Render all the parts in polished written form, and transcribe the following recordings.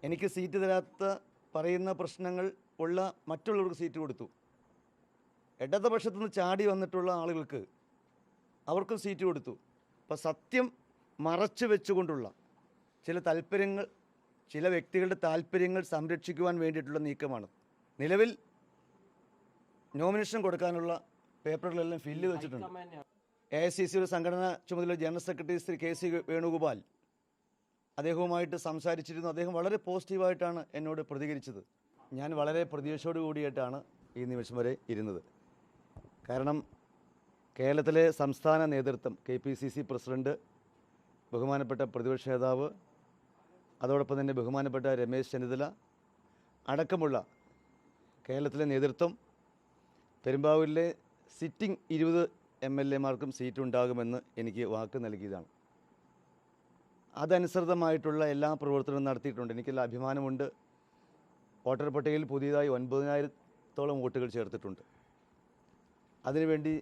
എനിക്ക് സീറ്റ് തരാത്ത പറയുന്ന പ്രശ്നങ്ങൾ ഉള്ള മറ്റുള്ളവർക്ക് സീറ്റ് കൊടുത്തു. ഇടതുപക്ഷത്തു നിന്ന് ചാടി വന്നിട്ടുള്ള ആളുകൾക്ക് അവർക്കും സീറ്റ് കൊടുത്തു. അപ്പോൾ സത്യം മറച്ചു വെച്ചുകൊണ്ടുള്ള ചില താല്പര്യങ്ങൾ, ചില വ്യക്തികളുടെ താല്പര്യങ്ങൾ സംരക്ഷിക്കുവാൻ വേണ്ടിയിട്ടുള്ള നീക്കമാണ്. നിലവിൽ നോമിനേഷൻ കൊടുക്കാനുള്ള പേപ്പറുകളെല്ലാം ഫില്ല് വെച്ചിട്ടുണ്ട്. AICCയുടെ സംഘടനാ ചുമതല general secretary Shri KC Venugopal അദ്ദേഹവുമായിട്ട് സംസാരിച്ചിരുന്നു. അദ്ദേഹം വളരെ പോസിറ്റീവായിട്ടാണ് എന്നോട് പ്രതികരിച്ചത്. ഞാൻ വളരെ പ്രതീക്ഷയോട് കൂടിയിട്ടാണ് ഈ നിമിഷം വരെ ഇരുന്നത്. കാരണം കേരളത്തിലെ സംസ്ഥാന നേതൃത്വം, KPCC പ്രസിഡന്റ്, ബഹുമാനപ്പെട്ട പ്രതിപക്ഷ നേതാവ്, അതോടൊപ്പം തന്നെ ബഹുമാനപ്പെട്ട രമേശ് ചെന്നിത്തല അടക്കമുള്ള കേരളത്തിലെ നേതൃത്വം പെരുമ്പാവൂരിലെ സിറ്റിംഗ് 20 MLA-മാർക്കും സീറ്റ് ഉണ്ടാകുമെന്ന് എനിക്ക് വാക്ക് നൽകിയതാണ്. അതനുസൃതമായിട്ടുള്ള എല്ലാ പ്രവർത്തനവും നടത്തിയിട്ടുണ്ട്. എനിക്കെല്ലാം അഭിമാനമുണ്ട്. വോട്ടർ പട്ടികയിൽ പുതിയതായി 9000-ഓളം വോട്ടുകൾ ചേർത്തിട്ടുണ്ട്. അതിനുവേണ്ടി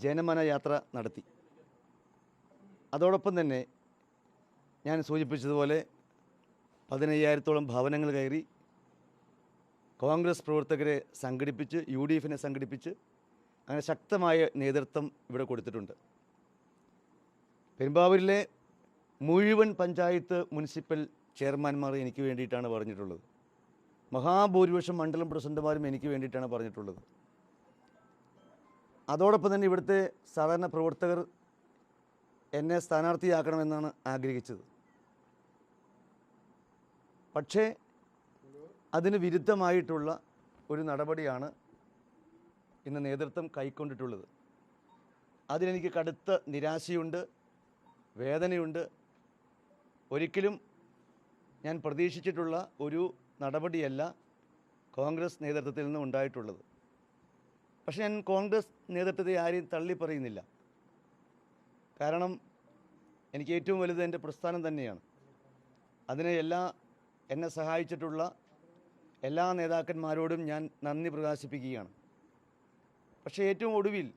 ജനമന യാത്ര നടത്തി. അതോടൊപ്പം തന്നെ ഞാൻ സൂചിപ്പിച്ചതുപോലെ 15,000-ഓളം ഭവനങ്ങൾ കയറി കോൺഗ്രസ് പ്രവർത്തകരെ സംഘടിപ്പിച്ച്, UDF-നെ സംഘടിപ്പിച്ച്, അങ്ങനെ ശക്തമായ നേതൃത്വം ഇവിടെ കൊടുത്തിട്ടുണ്ട്. പെരുമ്പാവൂരിലെ മുഴുവൻ പഞ്ചായത്ത് മുനിസിപ്പൽ ചെയർമാൻമാർ എനിക്ക് വേണ്ടിയിട്ടാണ് പറഞ്ഞിട്ടുള്ളത്. മഹാഭൂരിപക്ഷം മണ്ഡലം പ്രസിഡന്റുമാരും എനിക്ക് വേണ്ടിയിട്ടാണ് പറഞ്ഞിട്ടുള്ളത്. അതോടൊപ്പം തന്നെ ഇവിടുത്തെ സാധാരണ പ്രവർത്തകർ എന്നെ സ്ഥാനാർത്ഥിയാക്കണമെന്നാണ് ആഗ്രഹിച്ചത്. പക്ഷേ അതിന് വിരുദ്ധമായിട്ടുള്ള ഒരു നടപടിയാണ് ഇന്ന് നേതൃത്വം കൈക്കൊണ്ടിട്ടുള്ളത്. അതിലെനിക്ക് കടുത്ത നിരാശയുണ്ട്, വേദനയുണ്ട്. ഒരിക്കലും ഞാൻ പ്രതീക്ഷിച്ചിട്ടുള്ള ഒരു നടപടിയല്ല കോൺഗ്രസ് നേതൃത്വത്തിൽ നിന്ന് ഉണ്ടായിട്ടുള്ളത്. പക്ഷേ ഞാൻ കോൺഗ്രസ് നേതൃത്വത്തെ ആരെയും തള്ളി പറയുന്നില്ല. കാരണം എനിക്ക് ഏറ്റവും വലുത് എൻ്റെ പ്രസ്ഥാനം തന്നെയാണ്. അതിനെ എന്നെ സഹായിച്ചിട്ടുള്ള എല്ലാ നേതാക്കന്മാരോടും ഞാൻ നന്ദി പ്രകാശിപ്പിക്കുകയാണ്. പക്ഷേ ഏറ്റവും ഒടുവിൽ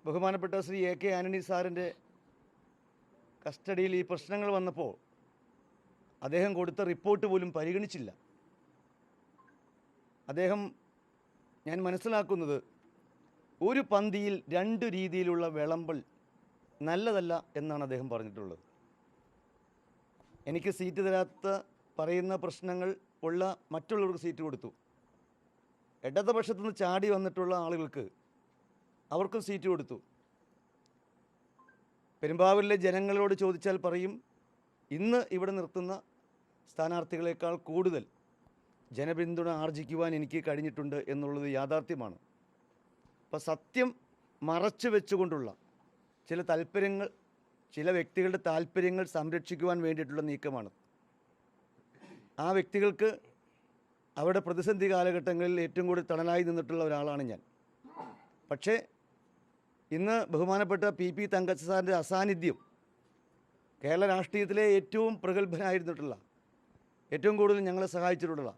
ബഹുമാനപ്പെട്ട ശ്രീ AK ആന്റണി സാറിൻ്റെ കസ്റ്റഡിയിൽ ഈ പ്രശ്നങ്ങൾ വന്നപ്പോൾ അദ്ദേഹം കൊടുത്ത റിപ്പോർട്ട് പോലും പരിഗണിച്ചില്ല. ഞാൻ മനസ്സിലാക്കുന്നത്, ഒരു പന്തിയിൽ 2 രീതിയിലുള്ള വിളമ്പൽ നല്ലതല്ല എന്നാണ് അദ്ദേഹം പറഞ്ഞിട്ടുള്ളത്. എനിക്ക് സീറ്റ് തരാത്ത പറയുന്ന പ്രശ്നങ്ങൾ ഉള്ള മറ്റുള്ളവർക്ക് സീറ്റ് കൊടുത്തു. ഇടതുപക്ഷത്തു നിന്ന് ചാടി വന്നിട്ടുള്ള ആളുകൾക്ക് അവർക്കും സീറ്റ് കൊടുത്തു. പെരുമ്പാവൂരിലെ ജനങ്ങളോട് ചോദിച്ചാൽ പറയും, ഇന്ന് ഇവിടെ നിർത്തുന്ന സ്ഥാനാർത്ഥികളെക്കാൾ കൂടുതൽ ജനപിന്തുണ ആർജിക്കുവാൻ എനിക്ക് കഴിഞ്ഞിട്ടുണ്ട് എന്നുള്ളത് യാഥാർത്ഥ്യമാണ്. അപ്പോൾ സത്യം മറച്ചു വെച്ചുകൊണ്ടുള്ള ചില താല്പര്യങ്ങൾ, ചില വ്യക്തികളുടെ താല്പര്യങ്ങൾ സംരക്ഷിക്കുവാൻ വേണ്ടിയിട്ടുള്ള നീക്കമാണ്. ആ വ്യക്തികൾക്ക് അവരുടെ പ്രതിസന്ധി കാലഘട്ടങ്ങളിൽ ഏറ്റവും കൂടുതൽ തണലായി നിന്നിട്ടുള്ള ഒരാളാണ് ഞാൻ. പക്ഷേ ഇന്ന് ബഹുമാനപ്പെട്ട PP തങ്കച്ചൻ സാറിൻ്റെ അസാന്നിധ്യം, കേരള രാഷ്ട്രീയത്തിലെ ഏറ്റവും പ്രഗത്ഭനായിരുന്നിട്ടുള്ള, ഏറ്റവും കൂടുതൽ ഞങ്ങളെ സഹായിച്ചിട്ടുള്ള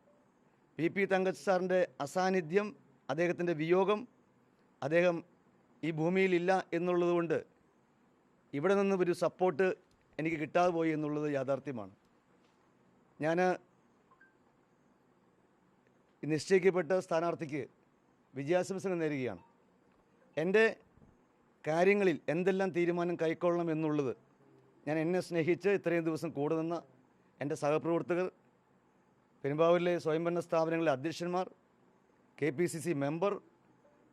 PP തങ്കച്ചൻ സാറിൻ്റെ അസാന്നിധ്യം, അദ്ദേഹത്തിൻ്റെ വിയോഗം, അദ്ദേഹം ഈ ഭൂമിയിലില്ല എന്നുള്ളതുകൊണ്ട് ഇവിടെ നിന്ന് ഒരു സപ്പോർട്ട് എനിക്ക് കിട്ടാതെ പോയി എന്നുള്ളത് യാഥാർത്ഥ്യമാണ്. ഞാൻ നിശ്ചയിക്കപ്പെട്ട സ്ഥാനാർത്ഥിക്ക് വിജയാശംസകൾ നേരുകയാണ്. എൻ്റെ കാര്യങ്ങളിൽ എന്തെല്ലാം തീരുമാനം കൈക്കൊള്ളണം എന്നുള്ളത് എന്നെ സ്നേഹിച്ച് ഇത്രയും ദിവസം കൂടെ നിന്ന എൻ്റെ സഹപ്രവർത്തകർ, പെരുമ്പാവൂരിലെ സ്വയംഭരണ സ്ഥാപനങ്ങളിലെ അധ്യക്ഷന്മാർ, KPCC മെമ്പർ,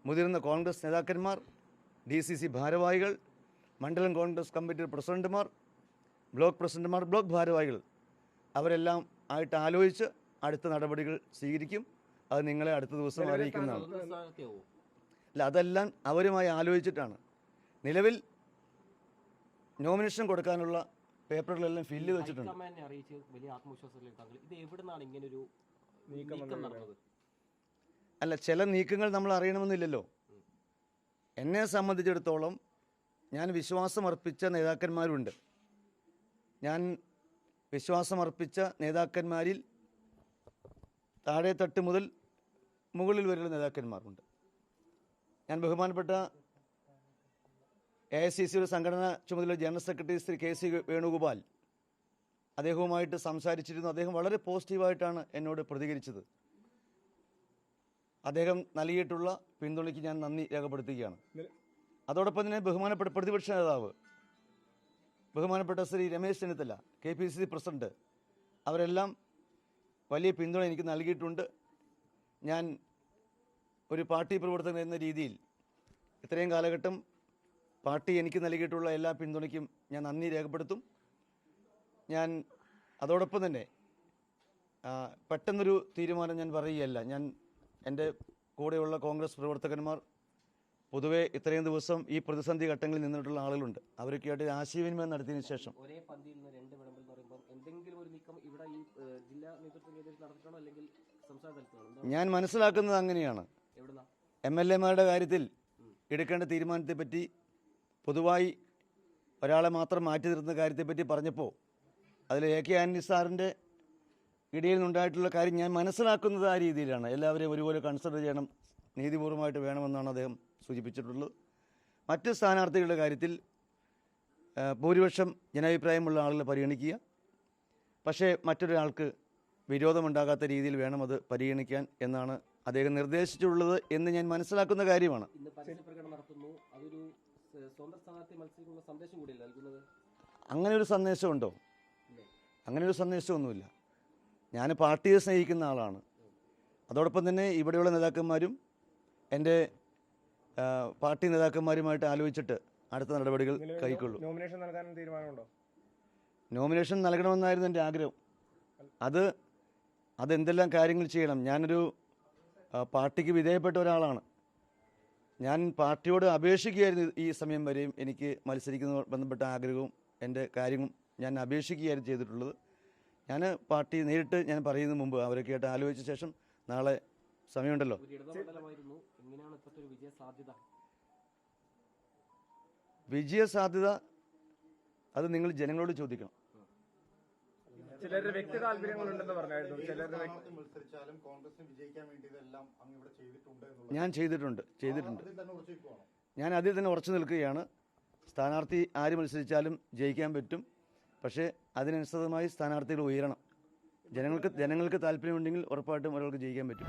മുതിർന്ന കോൺഗ്രസ് നേതാക്കന്മാർ, DCC ഭാരവാഹികൾ, മണ്ഡലം കോൺഗ്രസ് കമ്മിറ്റി പ്രസിഡന്റുമാർ, ബ്ലോക്ക് പ്രസിഡന്റുമാർ, ബ്ലോക്ക് ഭാരവാഹികൾ, അവരെല്ലാം ആയിട്ട് ആലോചിച്ച് അടുത്ത നടപടികൾ സ്വീകരിക്കും. അത് നിങ്ങളെ അടുത്ത ദിവസം അറിയിക്കുന്നതാണ്. അല്ല, അതെല്ലാം അവരുമായി ആലോചിച്ചിട്ടാണ്. നിലവിൽ നോമിനേഷൻ കൊടുക്കാനുള്ള പേപ്പറുകളെല്ലാം ഫില്ല് വെച്ചിട്ടുണ്ട്. അല്ല, ചില നീക്കങ്ങൾ നമ്മൾ അറിയണമെന്നില്ലല്ലോ. എന്നെ സംബന്ധിച്ചിടത്തോളം ഞാൻ വിശ്വാസമർപ്പിച്ച നേതാക്കന്മാരുണ്ട്. ഞാൻ വിശ്വാസമർപ്പിച്ച നേതാക്കന്മാരിൽ താഴെ തട്ട് മുതൽ മുകളിൽ വരെയുള്ള നേതാക്കന്മാരുണ്ട്. ഞാൻ ബഹുമാനപ്പെട്ട AICCയുടെ സംഘടനാ ചുമതല general secretary Shri KC Venugopal അദ്ദേഹവുമായിട്ട് സംസാരിച്ചിരുന്നു. അദ്ദേഹം വളരെ പോസിറ്റീവായിട്ടാണ് എന്നോട് പ്രതികരിച്ചത്. അദ്ദേഹം നൽകിയിട്ടുള്ള പിന്തുണയ്ക്ക് ഞാൻ നന്ദി രേഖപ്പെടുത്തുകയാണ്. അതോടൊപ്പം തന്നെ ബഹുമാനപ്പെട്ട പ്രതിപക്ഷ നേതാവ് ബഹുമാനപ്പെട്ട ശ്രീ രമേശ് ചെന്നിത്തല, KPCC പ്രസിഡന്റ്, അവരെല്ലാം വലിയ പിന്തുണ എനിക്ക് നൽകിയിട്ടുണ്ട്. ഞാൻ ഒരു പാർട്ടി പ്രവർത്തകൻ എന്ന രീതിയിൽ ഇത്രയും കാലഘട്ടം പാർട്ടി എനിക്ക് നൽകിയിട്ടുള്ള എല്ലാ പിന്തുണയ്ക്കും ഞാൻ നന്ദി രേഖപ്പെടുത്തും. ഞാൻ അതോടൊപ്പം തന്നെ പെട്ടെന്നൊരു തീരുമാനം ഞാൻ പറയുകയല്ല. ഞാൻ എൻ്റെ കൂടെയുള്ള കോൺഗ്രസ് പ്രവർത്തകന്മാർ പൊതുവെ ഇത്രയും ദിവസം ഈ പ്രതിസന്ധി ഘട്ടങ്ങളിൽ നിന്നിട്ടുള്ള ആളുകളുണ്ട്. അവരൊക്കെയായിട്ട് ആശയവിനിമയം നടത്തിയതിനു ശേഷം ഒരേ പന്തിയിൽ നിന്ന് രണ്ട് വിളംബരം എന്ന് പറയുമ്പോൾ എന്തെങ്കിലും ഒരു നീക്കം ഇവിടെ ഈ ജില്ലാ നേതൃത്വം നടത്തിയിട്ടാണോ അല്ലെങ്കിൽ സംസ്ഥാന തലത്തിലാണോ? ഞാൻ മനസ്സിലാക്കുന്നത് അങ്ങനെയാണ്. MLA-മാരുടെ കാര്യത്തിൽ എടുക്കേണ്ട തീരുമാനത്തെപ്പറ്റി പൊതുവായി ഒരാളെ മാത്രം മാറ്റി നിർത്തുന്ന കാര്യത്തെപ്പറ്റി പറഞ്ഞപ്പോൾ അതിൽ AK ആന്റണി സാറിൻ്റെ ഇടയിൽ നിന്നുണ്ടായിട്ടുള്ള കാര്യം ഞാൻ മനസ്സിലാക്കുന്നത് ആ രീതിയിലാണ്. എല്ലാവരെയും ഒരുപോലെ കൺസിഡർ ചെയ്യണം, നീതിപൂർവമായിട്ട് വേണമെന്നാണ് അദ്ദേഹം സൂചിപ്പിച്ചിട്ടുള്ളത്. മറ്റ് സ്ഥാനാർത്ഥികളുടെ കാര്യത്തിൽ ഭൂരിപക്ഷം ജനാഭിപ്രായമുള്ള ആളുകളെ പരിഗണിക്കുക, പക്ഷേ മറ്റൊരാൾക്ക് വിരോധമുണ്ടാകാത്ത രീതിയിൽ വേണം അത് പരിഗണിക്കാൻ എന്നാണ് അദ്ദേഹം നിർദ്ദേശിച്ചിട്ടുള്ളത് എന്ന് ഞാൻ മനസ്സിലാക്കുന്ന കാര്യമാണ്. അങ്ങനെ ഒരു സന്ദേശമുണ്ടോ? അങ്ങനെ ഒരു സന്ദേശമൊന്നുമില്ല. ഞാൻ പാർട്ടിയെ സ്നേഹിക്കുന്ന ആളാണ്. അതോടൊപ്പം തന്നെ ഇവിടെയുള്ള നേതാക്കന്മാരും എൻ്റെ പാർട്ടി നേതാക്കന്മാരുമായിട്ട് ആലോചിച്ചിട്ട് അടുത്ത നടപടികൾ കൈക്കൊള്ളും. നോമിനേഷൻ നൽകാൻ തീരുമാനമുണ്ടോ? നോമിനേഷൻ നൽകണമെന്നായിരുന്നു എൻ്റെ ആഗ്രഹം. അതെന്തെല്ലാം കാര്യങ്ങൾ ചെയ്യണം. ഞാനൊരു പാർട്ടിക്ക് വിധേയപ്പെട്ട ഒരാളാണ്. ഞാൻ പാർട്ടിയോട് അപേക്ഷിക്കുകയായിരുന്നു ഈ സമയം വരെയും. എനിക്ക് മത്സരിക്കുന്ന ബന്ധപ്പെട്ട ആഗ്രഹവും എൻ്റെ കാര്യവും ഞാൻ അപേക്ഷിക്കുകയായിരുന്നു ചെയ്തിട്ടുള്ളത്. ഞാൻ പാർട്ടി നേരിട്ട് ഞാൻ പറയുന്നതിന് മുമ്പ് അവരൊക്കെയായിട്ട് ആലോചിച്ച ശേഷം നാളെ സമയമുണ്ടല്ലോ. വിജയസാധ്യത അത് നിങ്ങൾ ജനങ്ങളോട് ചോദിക്കണം. ചിലരുടെ വ്യക്തി താല്പര്യങ്ങളുണ്ടെന്ന് പറഞ്ഞായിരുന്നു. ഞാൻ ചെയ്തിട്ടുണ്ട്. ഞാൻ അതിൽ തന്നെ ഉറച്ചു നിൽക്കുകയാണ്. സ്ഥാനാർത്ഥി ആര് മത്സരിച്ചാലും ജയിക്കാൻ പറ്റും. പക്ഷേ അതിനനുസൃതമായി സ്ഥാനാർത്ഥികൾ ഉയരണം. ജനങ്ങൾക്ക് താല്പര്യമുണ്ടെങ്കിൽ ഉറപ്പായിട്ടും ഒരാൾക്ക് ജയിക്കാൻ പറ്റും.